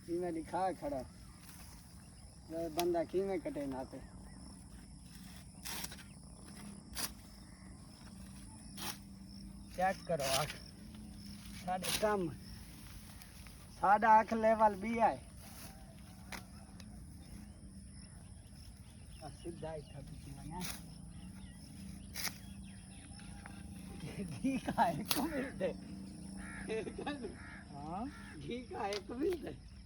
किमें दिखा खड़ा बंदा किमें कटे नाते चेक करो आख साढ़े कम साढ़ा आख लेवल भी है सीधा इतना घी का एक मिलते हाँ घी का एक मिलते